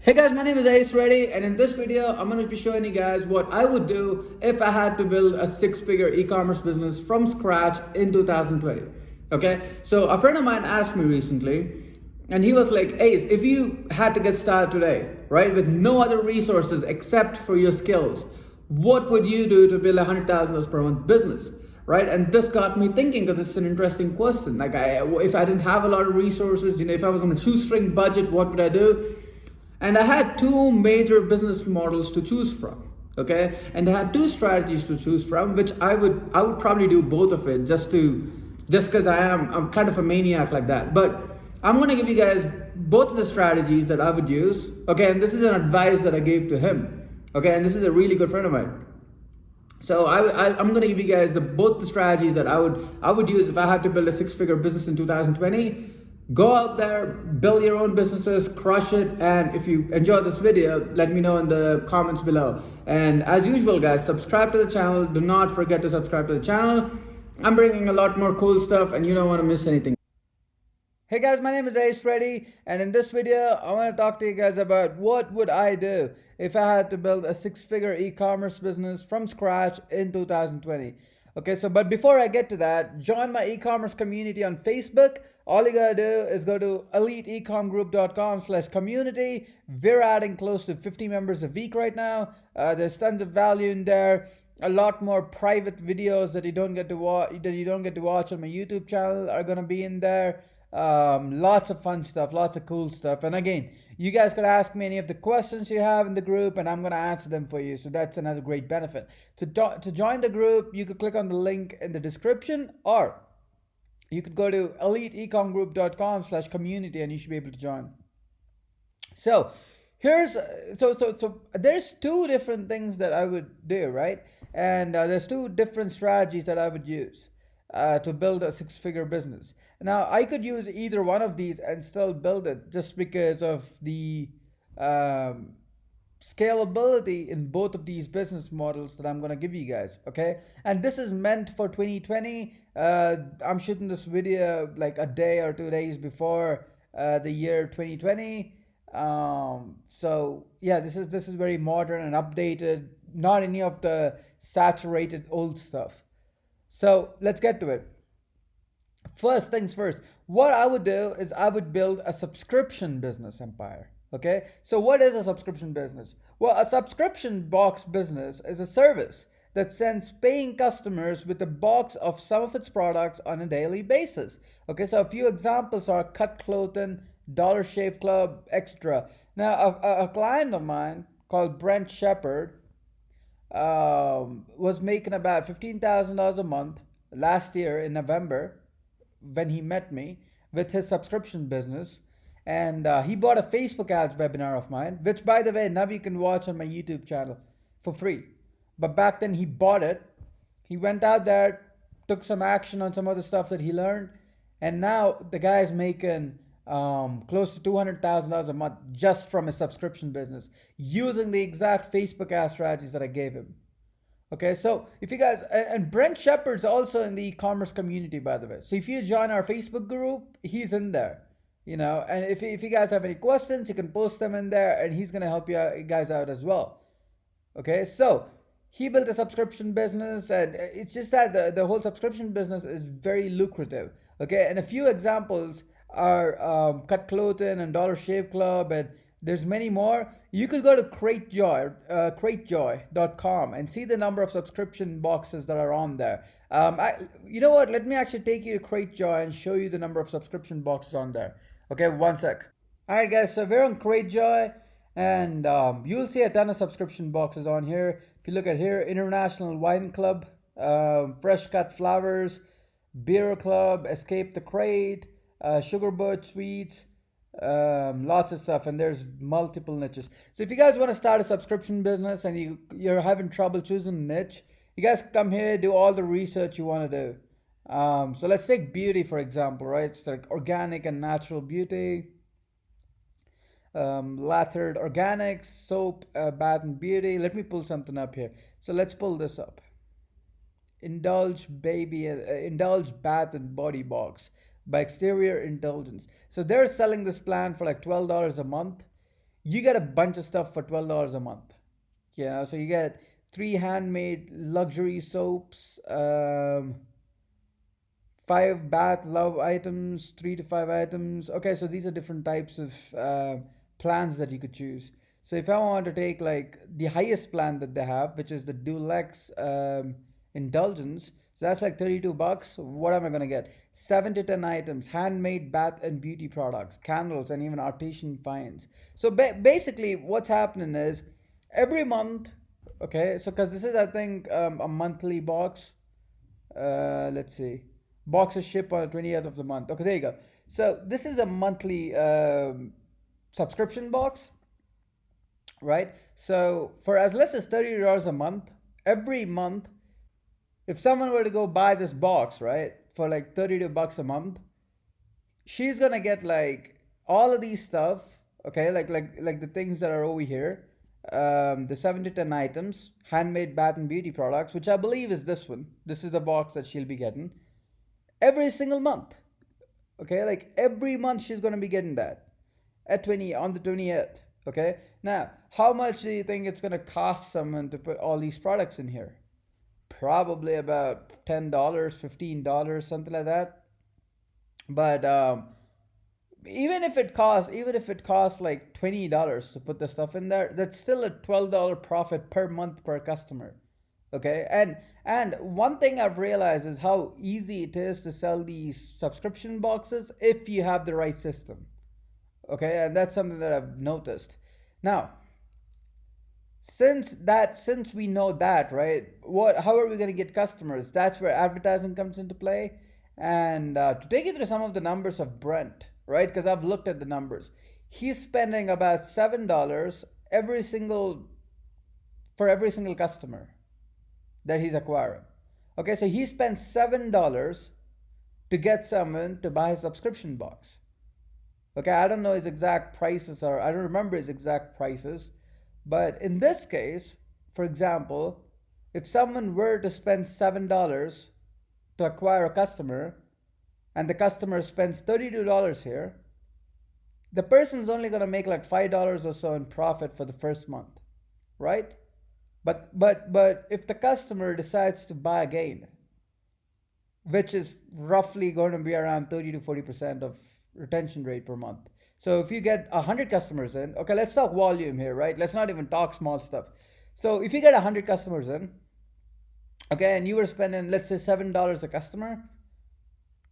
Hey guys, my name is Reddy, and in this video, I'm going to be showing you guys what I would do if I had to build a six-figure e-commerce business from scratch in 2020. Okay, so a friend of mine asked me recently, and he was like, Ace, if you had to get started today, right, with no other resources except for your skills, what would you do to build a $100,000 per month business? Right, and this got me thinking because it's an interesting question. Like, if I didn't have a lot of resources, if I was on a shoestring budget, what would I do? And I had two major business models to choose from. Okay, and I had two strategies to choose from, which I would probably do both of it just because I'm kind of a maniac like that. But I'm gonna give you guys both of the strategies that I would use. Okay, and this is an advice that I gave to him. Okay, and this is a really good friend of mine. So I'm going to give you guys both the strategies that I would use if I had to build a six-figure business in 2020. Go out there, build your own businesses, crush it, and if you enjoyed this video, let me know in the comments below. And as usual, guys, subscribe to the channel. Do not forget to subscribe to the channel. I'm bringing a lot more cool stuff, and you don't want to miss anything. Hey guys, my name is Reddy, and in this video, I want to talk to you guys about what would I do if I had to build a six-figure e-commerce business from scratch in 2020. Okay, so but before I get to that, join my e-commerce community on Facebook. All you gotta do is go to eliteecomgroup.com/community. We're adding close to 50 members a week right now. There's tons of value in there. A lot more private videos that you don't get to watch on my YouTube channel are gonna be in there. Lots of fun stuff, lots of cool stuff. And again, you guys could ask me any of the questions you have in the group and I'm going to answer them for you. So that's another great benefit. To join the group, you could click on the link in the description, or you could go to eliteecomgroup.com/community and you should be able to join. So there's two different things that I would do, right? And there's two different strategies that I would use to build a six-figure business. Now, I could use either one of these and still build it just because of the scalability in both of these business models that I'm going to give you guys. Okay, and this is meant for 2020. I'm shooting this video like a day or 2 days before the year 2020. So yeah, this is very modern and updated, not any of the saturated old stuff. So let's get to it. First things first, what I would do is I would build a subscription business empire. Okay, so what is a subscription business? Well, a subscription box business is a service that sends paying customers with a box of some of its products on a daily basis. Okay, so a few examples are Cut Clothing, Dollar Shave Club, etc. Now, a client of mine called Brent Shepard was making about $15,000 a month last year in November when he met me with his subscription business. And he bought a Facebook ads webinar of mine, which by the way, now you can watch on my YouTube channel for free. But back then he bought it. He went out there, took some action on some other stuff that he learned. And now the guy's making close to $200,000 a month just from his subscription business using the exact Facebook ad strategies that I gave him. Okay, so if you guys, and Brent Shepard's also in the e-commerce community, by the way. So if you join our Facebook group, he's in there, and if you guys have any questions, you can post them in there and he's going to help you guys out as well. Okay, so he built a subscription business, and it's just that the whole subscription business is very lucrative. Okay, and a few examples are Cut Clothing and Dollar Shave Club, and there's many more. You could go to cratejoy.com and see the number of subscription boxes that are on there. You know what? Let me actually take you to CrateJoy and show you the number of subscription boxes on there. Okay, one sec. All right, guys. So we're on CrateJoy, and you'll see a ton of subscription boxes on here. If you look at here, International Wine Club, Fresh Cut Flowers, Beer Club, Escape the Crate, Sugarbird Sweets, lots of stuff, and there's multiple niches. So if you guys want to start a subscription business and you're having trouble choosing a niche, you guys come here, do all the research you want to do. So let's take beauty for example, right? It's like organic and natural beauty, lathered organics, soap, bath and beauty. Let me pull something up here. So let's pull this up. Indulge bath and body box by Exterior Indulgence. So they're selling this plan for like $12 a month. you get a bunch of stuff for $12 a month. So you get 3 handmade luxury soaps, 5 bath love items, 3 to 5 items. Okay, so these are different types of plans that you could choose. So if I want to take like the highest plan that they have, which is the deluxe indulgence, so that's like $32. What am I gonna get? 7 to 10 items, handmade bath and beauty products, candles, and even artisan finds. So basically, what's happening is every month. Okay, so because this is I think a monthly box. Let's see. Boxes ship on the 20th of the month. Okay, there you go. So this is a monthly subscription box, right? So for as less as $30 a month, every month, if someone were to go buy this box, right, for like $32 a month, she's gonna get like all of these stuff, okay, like the things that are over here, the 7 to 10 items, handmade bath and beauty products, which I believe is this one. This is the box that she'll be getting every single month. Okay, like every month she's gonna be getting that at 20 on the 20th. Okay, now how much do you think it's gonna cost someone to put all these products in here? Probably about $10, $15, something like that. But even if it costs like $20 to put the stuff in there, that's still a $12 profit per month per customer. Okay, and one thing I've realized is how easy it is to sell these subscription boxes if you have the right system. Okay, and that's something that I've noticed. Now, since we know that, right, what how are we going to get customers? That's where advertising comes into play. And to take you through some of the numbers of Brent, right, because I've looked at the numbers, he's spending about $7 every single for every single customer that he's acquiring. Okay, so he spends $7 to get someone to buy his subscription box. Okay, I don't know his exact prices, or I don't remember his exact prices, but in this case, for example, if someone were to spend $7 to acquire a customer, and the customer spends $32 here, the person's only going to make like $5 or so in profit for the first month, right? But if the customer decides to buy again, which is roughly going to be around 30 to 40% of retention rate per month. So if you get 100 customers in, okay, let's talk volume here, right? Let's not even talk small stuff. So if you get 100 customers in, okay, and you were spending, let's say, $7 a customer,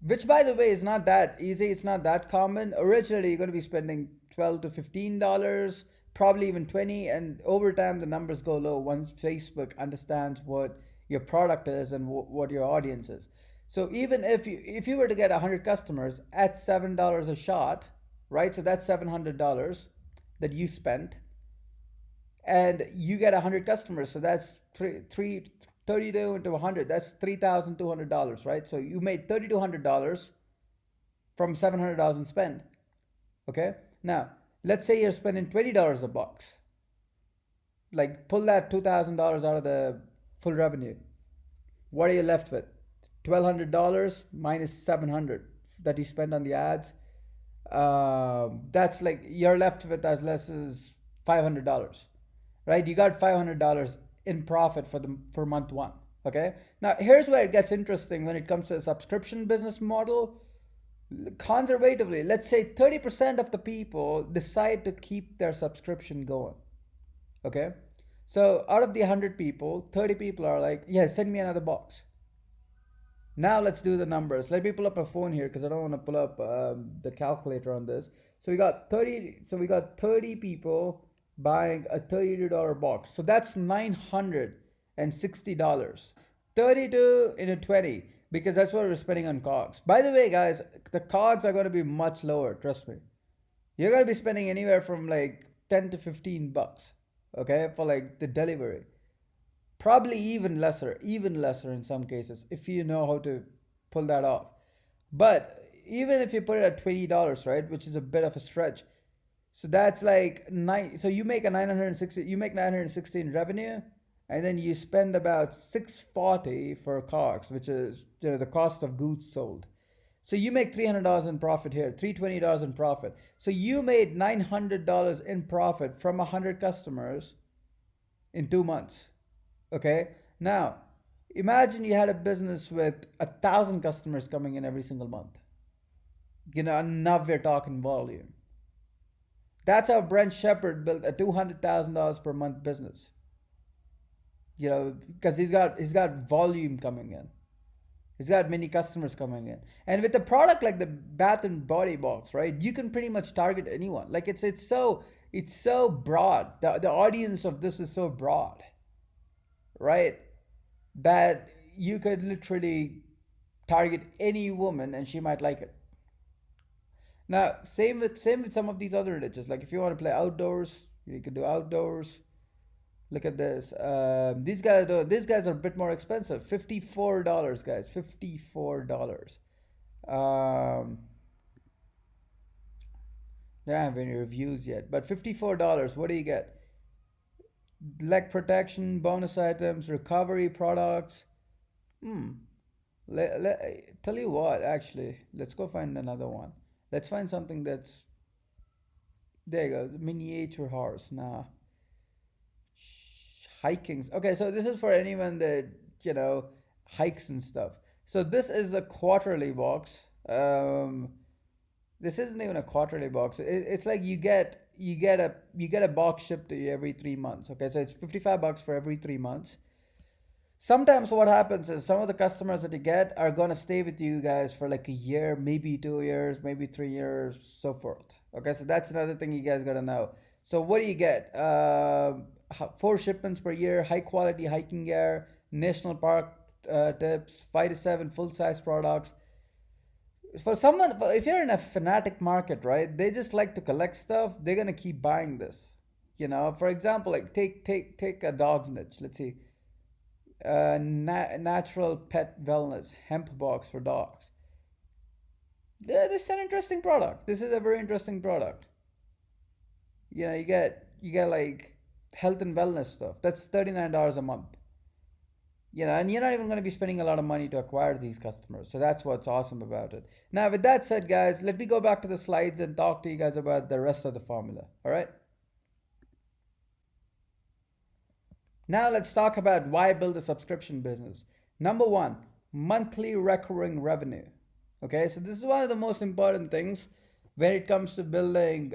which by the way is not that easy, it's not that common. Originally, you're going to be spending $12 to $15, probably even 20, and over time the numbers go low once Facebook understands what your product is and what your audience is. So even if you were to get 100 customers at $7 a shot, right? So that's $700 that you spent, and you get 100 customers. So that's 32 into 100. That's $3,200, right? So you made $3,200 from $700 in spend. Okay. Now let's say you're spending $20 a box. Like pull that $2,000 out of the full revenue. What are you left with? $1,200 minus 700 that you spend on the ads. That's like you're left with as less as $500, right? You got $500 in profit for month one. Okay. Now here's where it gets interesting when it comes to a subscription business model. Conservatively, let's say 30% of the people decide to keep their subscription going. Okay. So out of the 100 people, 30 people are like, yeah, send me another box. Now let's do the numbers. Let me pull up a phone here because I don't want to pull up the calculator on this. So we got 30. So we got 30 people buying a $32 box. So that's $960. 32 into 20, because that's what we're spending on cogs. By the way, guys, the cogs are going to be much lower. Trust me. You're going to be spending anywhere from like 10 to 15 bucks. Okay, for like the delivery. Probably even lesser in some cases if you know how to pull that off. But even if you put it at $20, right, which is a bit of a stretch, so that's like so you make 960 in revenue, and then you spend about $640 for costs, which is the cost of goods sold. So you make $300 in profit here, $320 in profit. So you made $900 in profit from 100 customers in 2 months. Okay. Now, imagine you had a business with 1,000 customers coming in every single month. And now we're talking volume. That's how Brent Shepard built a $200,000 per month business. Because he's got volume coming in. He's got many customers coming in. And with a product like the Bath and Body Box, right? You can pretty much target anyone. Like it's so broad. The audience of this is so broad, right? That you could literally target any woman and she might like it. Now, same with some of these other religions. Like if you want to play outdoors, you can do outdoors. Look at this. These guys are a bit more expensive. $54, guys. $54. Um, they don't have any reviews yet, but $54. What do you get? Leg protection, bonus items, recovery products. Hmm. Tell you what, actually, let's go find another one. Let's find something that's there. You go, the miniature horse. Nah, hikings. Okay, so this is for anyone that you know hikes and stuff. So this is a quarterly box. This isn't even a quarterly box. It's like you get a box shipped to you every 3 months. Okay, so it's $55 for every 3 months. Sometimes what happens is some of the customers that you get are gonna stay with you guys for like a year, maybe 2 years, maybe 3 years, so forth. Okay, so that's another thing you guys gotta know. So what do you get? 4 shipments per year, high quality hiking gear, national park tips, 5 to 7 full size products. For someone, if you're in a fanatic market, right? They just like to collect stuff. They're gonna keep buying this. For example, like take a dog's niche. Let's see, natural pet wellness hemp box for dogs. Yeah, this is an interesting product. This is a very interesting product. You get like health and wellness stuff. That's $39 a month. And you're not even going to be spending a lot of money to acquire these customers. So that's what's awesome about it. Now, with that said, guys, let me go back to the slides and talk to you guys about the rest of the formula. All right. Now let's talk about why build a subscription business. Number one, monthly recurring revenue. Okay, so this is one of the most important things when it comes to building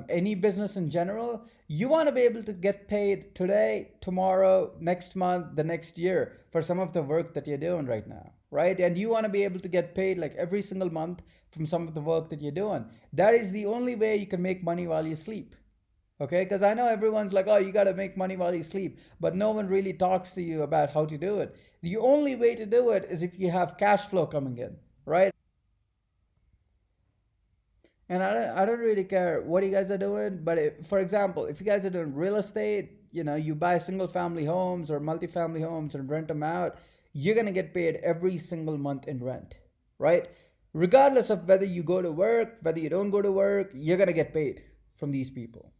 any business in general. You want to be able to get paid today, tomorrow, next month, the next year for some of the work that you're doing right now, right? And you want to be able to get paid like every single month from some of the work that you're doing. That is the only way you can make money while you sleep. Okay, because I know everyone's like, oh, you got to make money while you sleep, but no one really talks to you about how to do it. The only way to do it is if you have cash flow coming in, right? And I don't really care what you guys are doing, but for example, if you guys are doing real estate, you buy single family homes or multifamily homes and rent them out, you're going to get paid every single month in rent, right? Regardless of whether you go to work, whether you don't go to work, you're going to get paid from these people,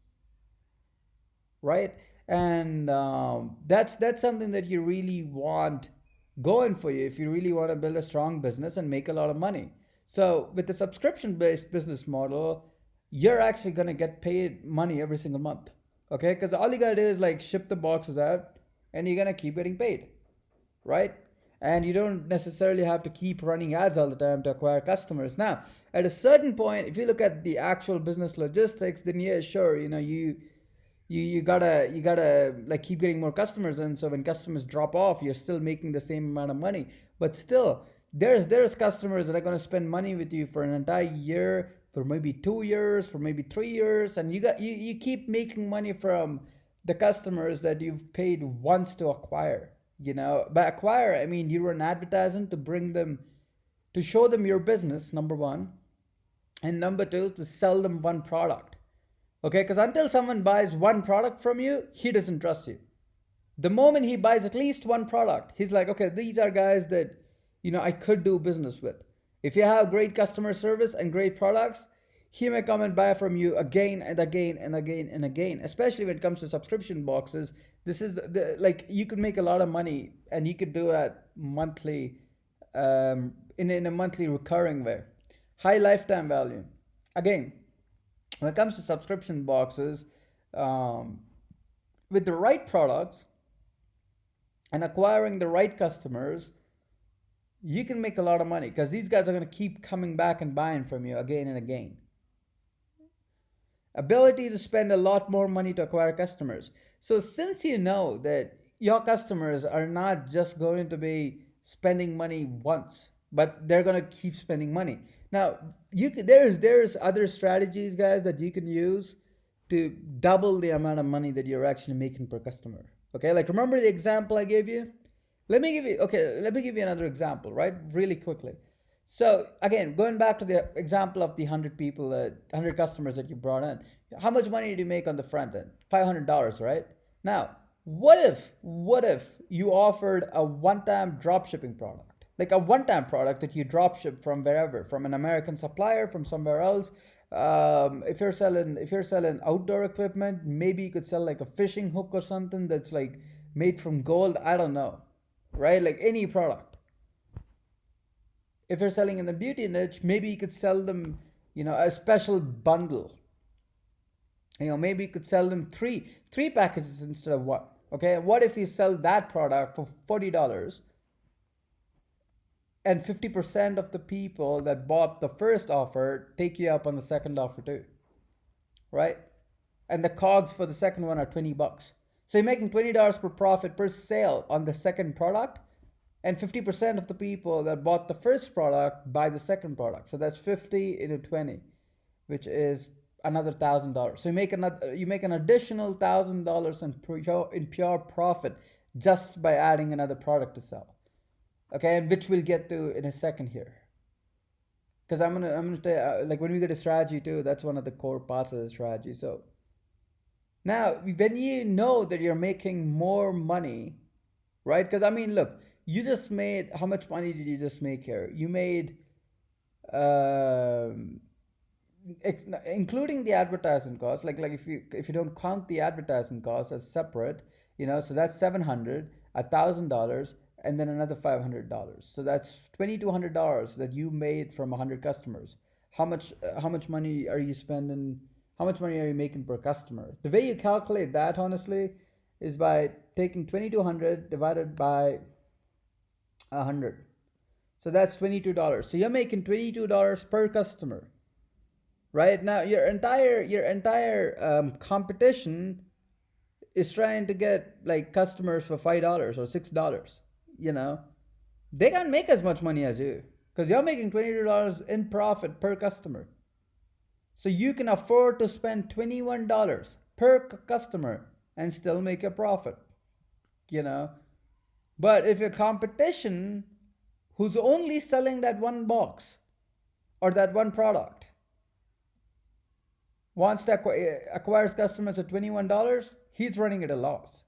right? And that's something that you really want going for you if you really want to build a strong business and make a lot of money. So with the subscription based business model, you're actually going to get paid money every single month. Okay, because all you got to do is like ship the boxes out and you're going to keep getting paid, right? And you don't necessarily have to keep running ads all the time to acquire customers. Now, at a certain point, if you look at the actual business logistics, then yeah, sure, you gotta like keep getting more customers in. So when customers drop off, you're still making the same amount of money. But still, there's customers that are gonna spend money with you for an entire year, for maybe 2 years, for maybe 3 years, and you keep making money from the customers that you've paid once to acquire. By acquire, I mean you run advertising to bring them, to show them your business, number one, and number two, to sell them one product. Okay, because until someone buys one product from you, he doesn't trust you. The moment he buys at least one product, he's like, okay, these are guys that I could do business with. If you have great customer service and great products, he may come and buy from you again and again and again and again. Especially when it comes to subscription boxes, this is like you could make a lot of money and you could do that monthly, in a monthly recurring way. high lifetime value. Again, when it comes to subscription boxes, um, with the right products and acquiring the right customers, you can make a lot of money because these guys are going to keep coming back and buying from you again and again. Ability to spend a lot more money to acquire customers. So since you know that your customers are not just going to be spending money once, but they're going to keep spending money. Now, there's other strategies, guys, that you can use to double the amount of money that you're actually making per customer. Okay, like remember the example I gave you? Let me give you another example, right? Really quickly. So again, going back to the example of the 100 people, 100 customers that you brought in, how much money did you make on the front end? $500, right? Now, what if you offered a one-time drop shipping product? Like a one-time product that you drop ship from wherever, from an American supplier, from somewhere else. If you're selling outdoor equipment, maybe you could sell like a fishing hook or something that's like made from gold. I don't know, right? Like any product. If you're selling in the beauty niche, maybe you could sell them, a special bundle. Maybe you could sell them three packages instead of one. Okay, what if you sell that product for $40 and 50% of the people that bought the first offer take you up on the second offer too, right? And the cogs for the second one are $20. So you're making $20 per profit per sale on the second product, and 50% of the people that bought the first product buy the second product. So that's 50 into 20, which is another $1,000. So you make an additional $1,000 in pure profit just by adding another product to sell. Okay, and which we'll get to in a second here. Because I'm gonna tell like when we get a strategy too, that's one of the core parts of the strategy. So now when you know that you're making more money, right? Because I mean, look, you just made, how much money did you just make here? You made, um, including the advertising cost, like if you don't count the advertising cost as separate, so that's 700, $1,000, and then another $500. So that's $2,200 that you made from 100 customers. How much money are you spending? How much money are you making per customer? The way you calculate that, honestly, is by taking 2,200 divided by 100. So that's $22. So you're making $22 per customer. Right now, your entire competition is trying to get like customers for $5 or $6. You know, they can't make as much money as you because you're making $22 in profit per customer. So you can afford to spend $21 per customer and still make a profit. You know, but if your competition, who's only selling that one box or that one product, wants to acquires customers at $21, he's running at a loss.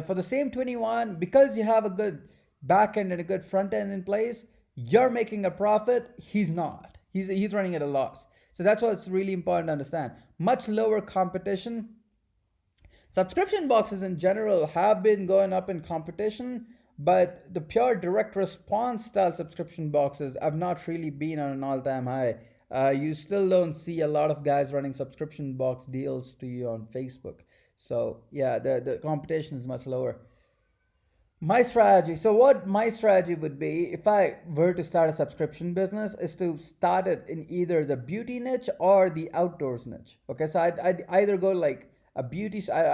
For the same 21, because you have a good back end and a good front end in place, you're making a profit. He's not. He's running at a loss. So that's why it's really important to understand. Much lower competition. Subscription boxes in general have been going up in competition, but the pure direct response style subscription boxes have not really been on an all-time high. You still don't see a lot of guys running subscription box deals to you on Facebook. So yeah, the competition is much lower. My strategy. So what my strategy would be if I were to start a subscription business is to start it in either the beauty niche or the outdoors niche. Okay, so I'd either go like I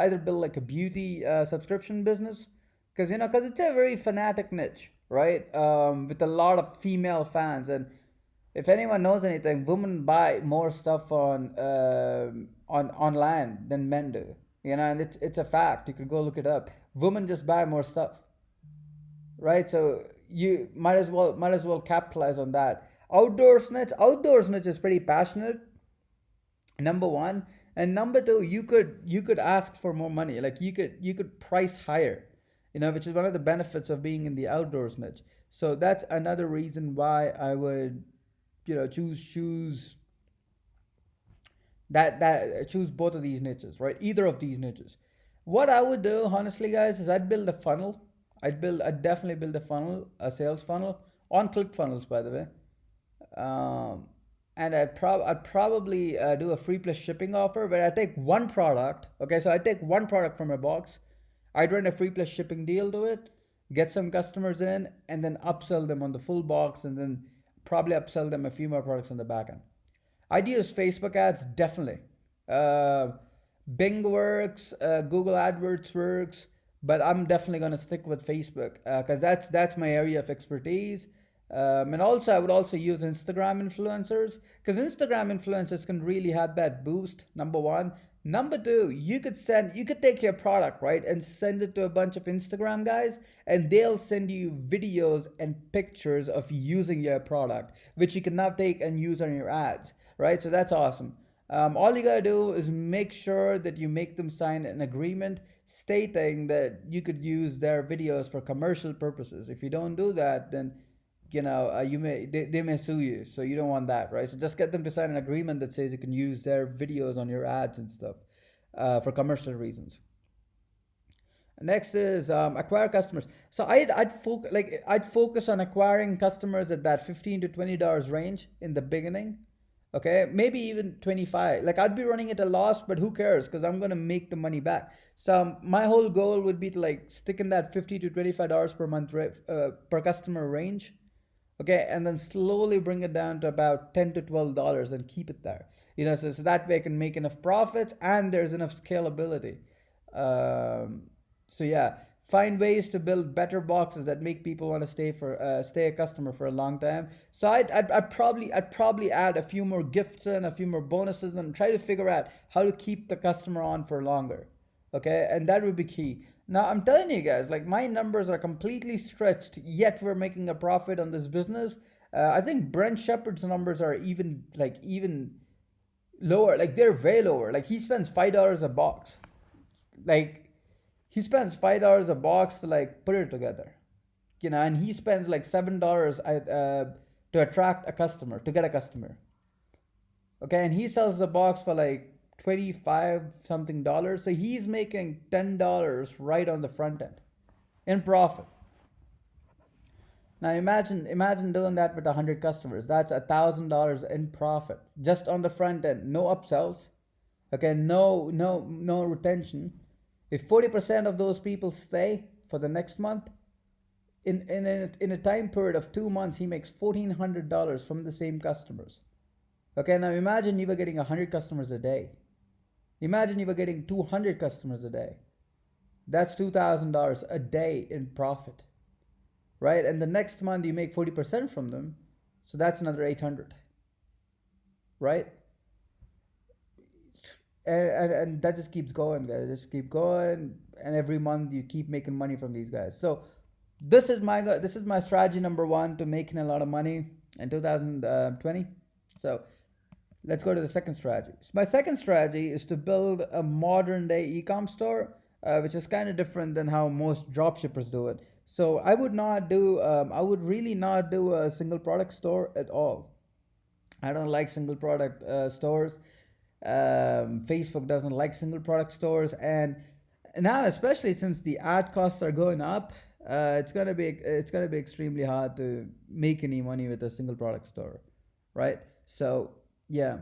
either build like a beauty subscription business because it's a very fanatic niche, right? With a lot of female fans, and if anyone knows anything, women buy more stuff on online than men do. And it's a fact. You could go look it up. Women just buy more stuff, right? So you might as well capitalize on that. Outdoors niche is pretty passionate. Number one, and number two, you could ask for more money. Like you could price higher, which is one of the benefits of being in the outdoors niche. So that's another reason why I would choose choose both of these niches, right? Either of these niches. What I would do, honestly, guys, is I'd build a funnel. I'd definitely build a funnel, a sales funnel on ClickFunnels, by the way. Um, and I'd probably do a free plus shipping offer where I take one product. Okay, so I take one product from a box. I'd run a free plus shipping deal to it, get some customers in, and then upsell them on the full box, and then probably upsell them a few more products on the back end. I'd use Facebook ads definitely. Uh, Bing works, Google AdWords works, but I'm definitely gonna stick with Facebook because that's my area of expertise. And also, I would also use Instagram influencers because Instagram influencers can really have that boost. Number one. Number two, you could take your product, right, and send it to a bunch of Instagram guys, and they'll send you videos and pictures of using your product, which you can now take and use on your ads, right? So that's awesome. All you gotta do is make sure that you make them sign an agreement stating that you could use their videos for commercial purposes. If you don't do that, then they may sue you, so you don't want that, right? So just get them to sign an agreement that says you can use their videos on your ads and stuff for commercial reasons. Next is acquire customers. So I'd focus on acquiring customers at that $15 to $20 range in the beginning. Okay, maybe even 25. Like I'd be running at a loss, but who cares? Because I'm gonna make the money back. So my whole goal would be to like stick in that $50 to $25 per month per customer range. Okay, and then slowly bring it down to about $10 to $12 and keep it there. So that way I can make enough profits and there's enough scalability. Um, so yeah, find ways to build better boxes that make people want to stay a customer for a long time. So I'd probably add a few more gifts and a few more bonuses and try to figure out how to keep the customer on for longer. Okay, and that would be key. Now I'm telling you guys, like my numbers are completely stretched, yet we're making a profit on this business. I think Brent Shepard's numbers are even lower. Like they're way lower. Like he spends $5 a box. Like he spends $5 a box to like put it together. And he spends like $7 to attract a customer, to get a customer. Okay, and he sells the box for like 25 something dollars. So he's making $10 right on the front end in profit. Now imagine doing that with 100 customers. That's $1,000 in profit just on the front end. No upsells. Okay, no retention. If 40% of those people stay for the next month, in a time period of 2 months, he makes $1,400 from the same customers. Okay, now imagine you were getting 100 customers a day. Imagine you were getting 200 customers a day. That's $2,000 a day in profit, right? And the next month you make 40% from them, so that's another 800, right? And that just keeps going, guys. Just keep going, and every month you keep making money from these guys. So this is my strategy number one to making a lot of money in 2020. So let's go to the second strategy. So my second strategy is to build a modern day e-com store, which is kind of different than how most dropshippers do it. So I would really not do a single product store at all. I don't like single product stores. Facebook doesn't like single product stores, and now especially since the ad costs are going up, it's gonna be extremely hard to make any money with a single product store, right? So yeah,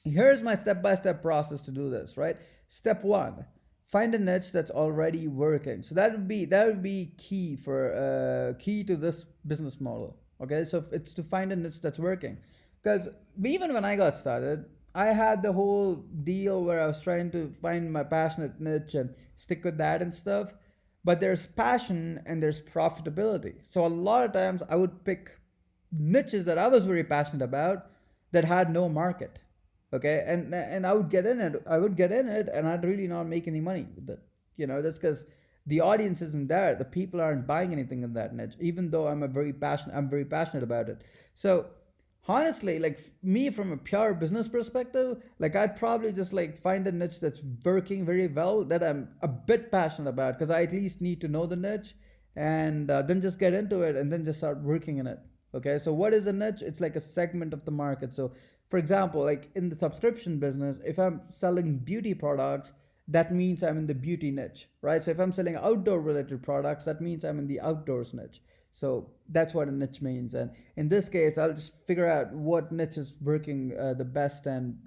here's my step-by-step process to do this, right? Step one, find a niche that's already working. So that would be key to this business model. Okay, so it's to find a niche that's working, because even when I got started, I had the whole deal where I was trying to find my passionate niche and stick with that and stuff. But there's passion and there's profitability. So a lot of times I would pick niches that I was very passionate about that had no market. Okay, and I would get in it. And I'd really not make any money with it. That's because the audience isn't there. The people aren't buying anything in that niche, even though I'm very passionate about it. So honestly, like me from a pure business perspective, like I'd probably just like find a niche that's working very well that I'm a bit passionate about, because I at least need to know the niche, and then just get into it and then just start working in it. Okay, so what is a niche? It's like a segment of the market. So for example, like in the subscription business, if I'm selling beauty products, that means I'm in the beauty niche, right? So if I'm selling outdoor related products, that means I'm in the outdoors niche. So that's what a niche means. And in this case, I'll just figure out what niche is working the best, and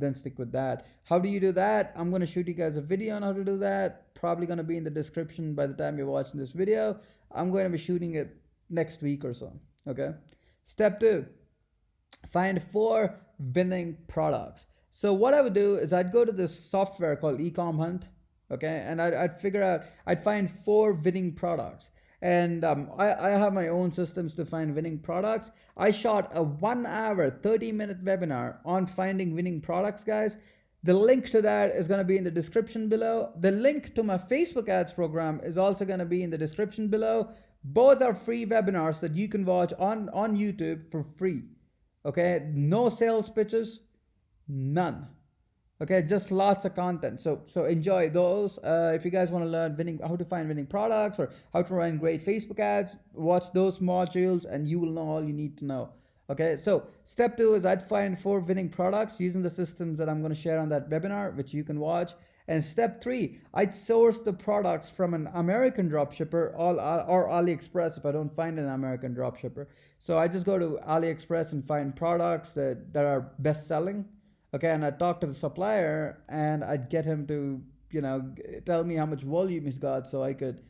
then stick with that. How do you do that? I'm going to shoot you guys a video on how to do that. Probably going to be in the description by the time you're watching this video. I'm going to be shooting it next week or so. Okay. Step 2, find 4 winning products. So what I would do is I'd go to this software called eCom Hunt, okay, and I'd figure out, I'd find 4 winning products. And I have my own systems to find winning products. I shot a 1 hour, 30-minute webinar on finding winning products, guys. The link to that is going to be in the description below. The link to my Facebook ads program is also going to be in the description below. Both are free webinars that you can watch on YouTube for free. Okay, no sales pitches, none. Okay, just lots of content. So enjoy those. If you guys want to learn how to find winning products or how to run great Facebook ads, watch those modules and you will know all you need to know. Okay, so step 2 is I'd find 4 winning products using the systems that I'm going to share on that webinar, which you can watch. And step 3, I'd source the products from an American dropshipper or AliExpress if I don't find an American dropshipper. So I just go to AliExpress and find products that are best selling. Okay, and I'd talk to the supplier and I'd get him to, tell me how much volume he's got so I could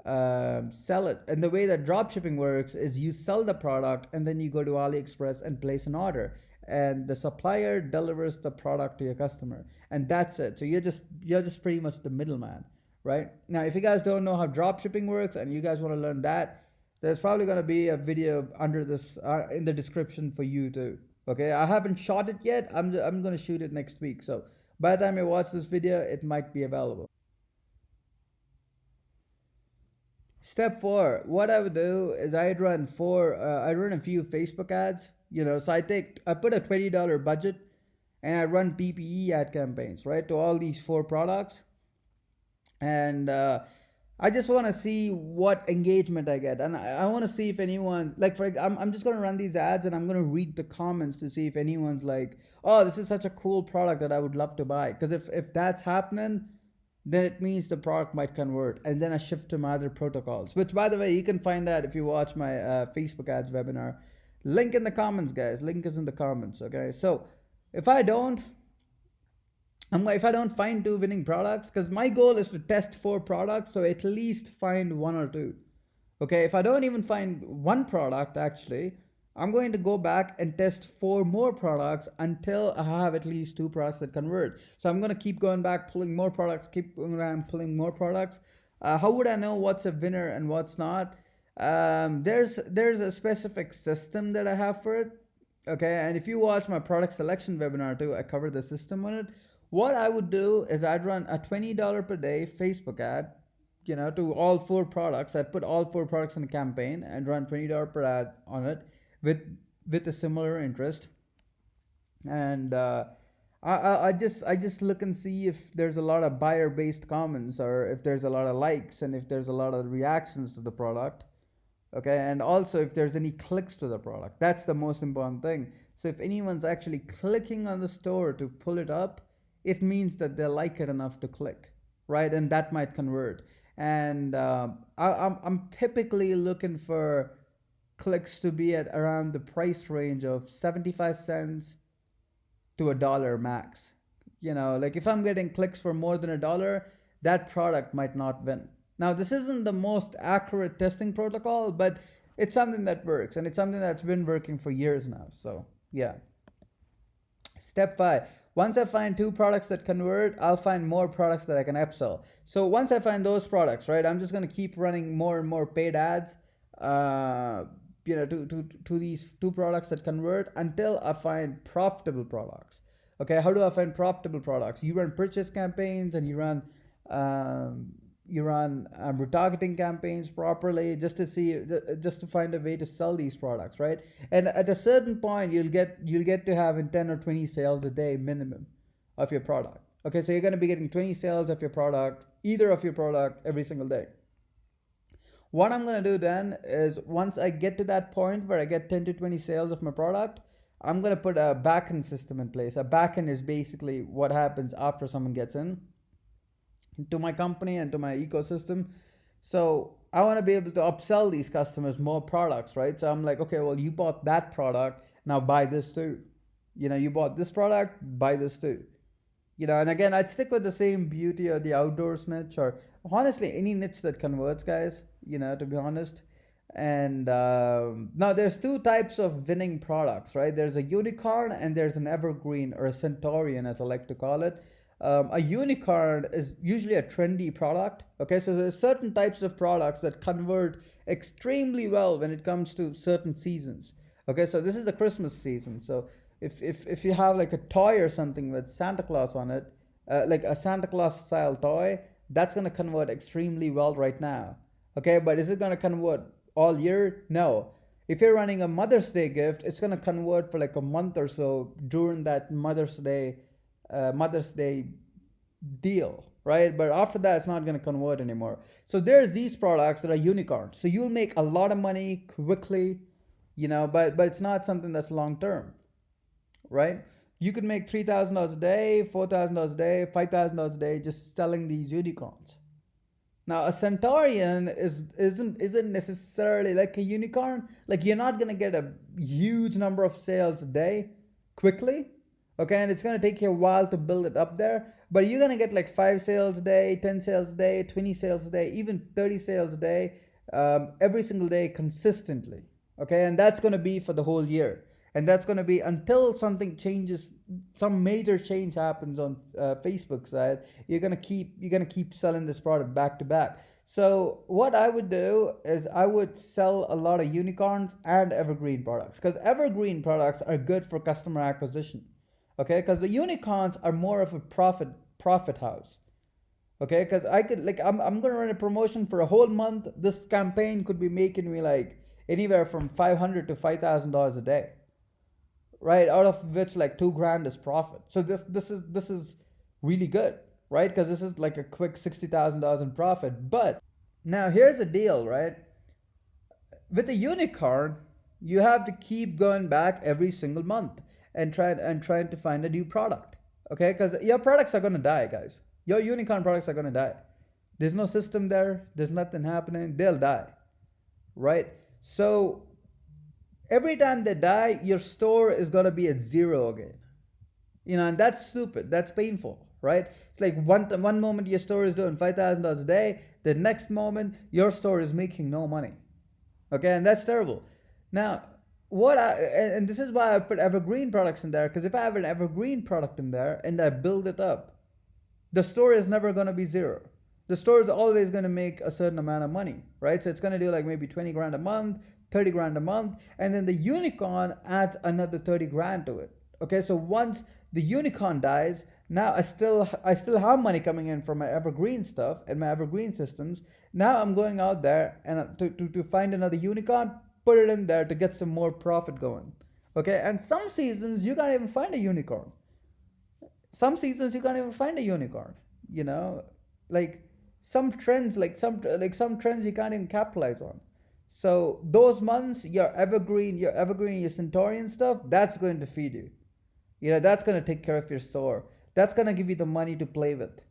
sell it. And the way that dropshipping works is you sell the product and then you go to AliExpress and place an order, and the supplier delivers the product to your customer, and that's it. So you're just pretty much the middleman, right? Now, if you guys don't know how dropshipping works and you guys want to learn that, there's probably going to be a video under this in the description for you too. Okay, I haven't shot it yet. I'm going to shoot it next week. So by the time you watch this video, it might be available. Step 4, what I would do is I'd run a few Facebook ads, so I put a $20 budget and I run PPE ad campaigns, right, to all these 4 products. And I just want to see what engagement I get. And I want to see if anyone, I'm just going to run these ads and I'm going to read the comments to see if anyone's like, oh, this is such a cool product that I would love to buy. Because if that's happening, then it means the product might convert, and then I shift to my other protocols, which, by the way, you can find that if you watch my Facebook ads webinar. Link in the comments, guys. Link is in the comments. Okay, so if I don't find 2 winning products, because my goal is to test 4 products, so at least find 1 or 2. Okay, if I don't even find 1 product, actually, I'm going to go back and test 4 more products until I have at least 2 products that convert. So I'm going to keep going back, pulling more products, keep going around, pulling more products. How would I know what's a winner and what's not? There's a specific system that I have for it. Okay, and if you watch my product selection webinar too, I cover the system on it. What I would do is I'd run a $20 per day Facebook ad, to all 4 products. I'd put all 4 products in a campaign and run $20 per ad on it with a similar interest. And I just look and see if there's a lot of buyer based comments, or if there's a lot of likes, and if there's a lot of reactions to the product. Okay, and also if there's any clicks to the product. That's the most important thing. So if anyone's actually clicking on the store to pull it up, it means that they like it enough to click, right? And that might convert. And I'm typically looking for clicks to be at around the price range of 75 cents to $1 max. If I'm getting clicks for more than $1, that product might not win. Now, this isn't the most accurate testing protocol, but it's something that works, and it's something that's been working for years now. So yeah. Step 5, once I find 2 products that convert, I'll find more products that I can upsell. So once I find those products, right, I'm just going to keep running more and more paid ads to these 2 products that convert until I find profitable products. Okay, how do I find profitable products? You run purchase campaigns and you run retargeting campaigns properly, just to find a way to sell these products, right? And at a certain point, you'll get to having 10 or 20 sales a day minimum of your product. Okay, so you're going to be getting 20 sales of your product, either of your product, every single day. What I'm going to do then is, once I get to that point where I get 10 to 20 sales of my product, I'm going to put a backend system in place. A backend is basically what happens after someone gets into my company and to my ecosystem. So I want to be able to upsell these customers more products, right? So I'm like, okay, well, you bought that product, now buy this too. You bought this product, buy this too. And again, I'd stick with the same beauty or the outdoors niche, or honestly any niche that converts, guys, to be honest. And now there's two types of winning products, right? There's a unicorn and there's an evergreen, or a centurion, as I like to call it. A unicorn is usually a trendy product. Okay, so there's certain types of products that convert extremely well when it comes to certain seasons. Okay, so this is the Christmas season. So if you have like a toy or something with Santa Claus on it, like a Santa Claus style toy, that's gonna convert extremely well right now. Okay, but is it gonna convert all year? No. If you're running a Mother's Day gift, it's gonna convert for like a month or so during that Mother's Day deal, right? But after that, it's not going to convert anymore. So there's these products that are unicorns. So you'll make a lot of money quickly, but it's not something that's long term, right? You could make $3,000 a day, $4,000 a day, $5,000 a day just selling these unicorns. Now a centurion isn't necessarily like a unicorn. Like, you're not gonna get a huge number of sales a day quickly. Okay, and it's gonna take you a while to build it up there, but you're gonna get like 5 sales a day, 10 sales a day, 20 sales a day, even 30 sales a day, every single day consistently. Okay, and that's gonna be for the whole year, and that's gonna be until something changes, some major change happens on Facebook side. You're gonna keep selling this product back to back. So what I would do is I would sell a lot of unicorns and evergreen products, because evergreen products are good for customer acquisition. Okay, because the unicorns are more of a profit house. Okay, because I'm gonna run a promotion for a whole month. This campaign could be making me like anywhere from $500 to $5,000 a day, right? Out of which like $2,000 is profit. So this is really good, right? Because this is like a quick $60,000 in profit. But now here's the deal, right? With a unicorn, you have to keep going back every single month and trying to find a new product. Okay, because your products are gonna die, guys. Your unicorn products are gonna die. There's no system there. There's nothing happening. They'll die, right? So every time they die, your store is gonna be at zero again. And that's stupid. That's painful, right? It's like one moment your store is doing $5,000 a day, the next moment your store is making no money. Okay, and that's terrible. Now, and this is why I put evergreen products in there, because if I have an evergreen product in there and I build it up, the store is never going to be zero. The store is always going to make a certain amount of money, right? So it's going to do like maybe 20 grand a month, 30 grand a month, and then the unicorn adds another 30 grand to it. Okay, so once the unicorn dies, now I still have money coming in from my evergreen stuff and my evergreen systems. Now I'm going out there and to find another unicorn, put it in there to get some more profit going. Okay, and some seasons you can't even find a unicorn. Some seasons you can't even find a unicorn. Like some trends, like some trends you can't even capitalize on. So those months, your evergreen, your centurion stuff, that's going to feed you. That's going to take care of your store. That's going to give you the money to play with.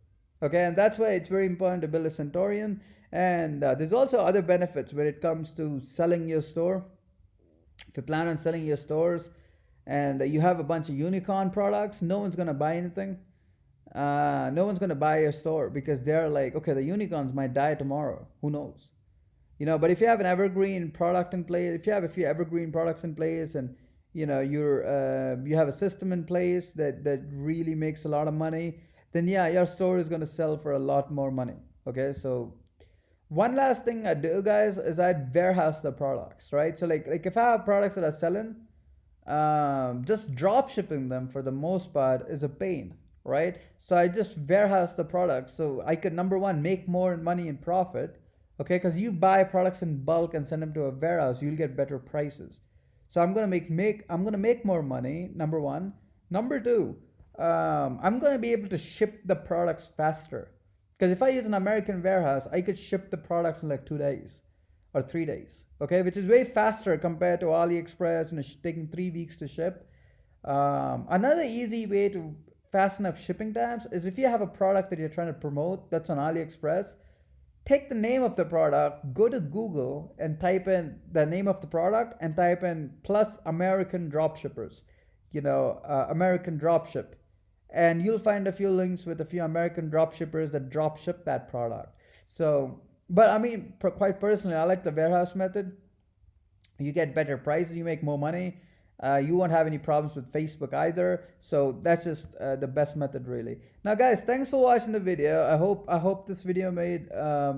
Okay, and that's why it's very important to build a centurion. And there's also other benefits when it comes to selling your store. If you plan on selling your stores and you have a bunch of unicorn products, no one's going to buy anything. No one's going to buy your store because they're like, okay, the unicorns might die tomorrow. Who knows? But if you have an evergreen product in place, if you have a few evergreen products in place, and you have a system in place that really makes a lot of money, then yeah, your store is going to sell for a lot more money. Okay, so one last thing I do, guys, is I'd warehouse the products, right? So like if I have products that are selling, just drop shipping them for the most part is a pain, right? So I just warehouse the products so I could, number one, make more money in profit. Okay, because you buy products in bulk and send them to a warehouse, you'll get better prices. So I'm gonna make more money. Number one. Number two, I'm gonna be able to ship the products faster. Because if I use an American warehouse, I could ship the products in like 2 days or 3 days. Okay, which is way faster compared to AliExpress and taking 3 weeks to ship. Another easy way to fasten up shipping times is if you have a product that you're trying to promote that's on AliExpress, take the name of the product, go to Google and type in the name of the product and type in plus American dropshippers, American dropship. And you'll find a few links with a few American dropshippers that dropship that product. So, but I mean, quite personally, I like the warehouse method. You get better prices, you make more money. You won't have any problems with Facebook either. So that's just the best method, really. Now, guys, thanks for watching the video. I hope this video made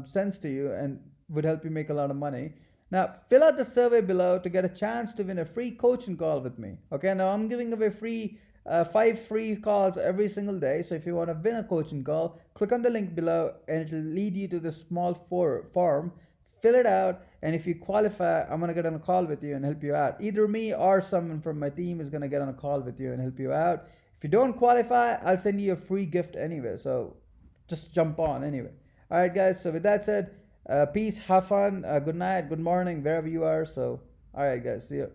sense to you and would help you make a lot of money. Now, fill out the survey below to get a chance to win a free coaching call with me. Okay, now I'm giving away 5 free calls every single day. So if you want to win a coaching call, click on the link below and it will lead you to this small form. Fill it out, and if you qualify, I'm gonna get on a call with you and help you out. Either me or someone from my team is gonna get on a call with you and help you out. If you don't qualify, I'll send you a free gift anyway, so just jump on anyway. All right, guys, so with that said, peace, have fun, good night, good morning, wherever you are. So all right, guys, see you.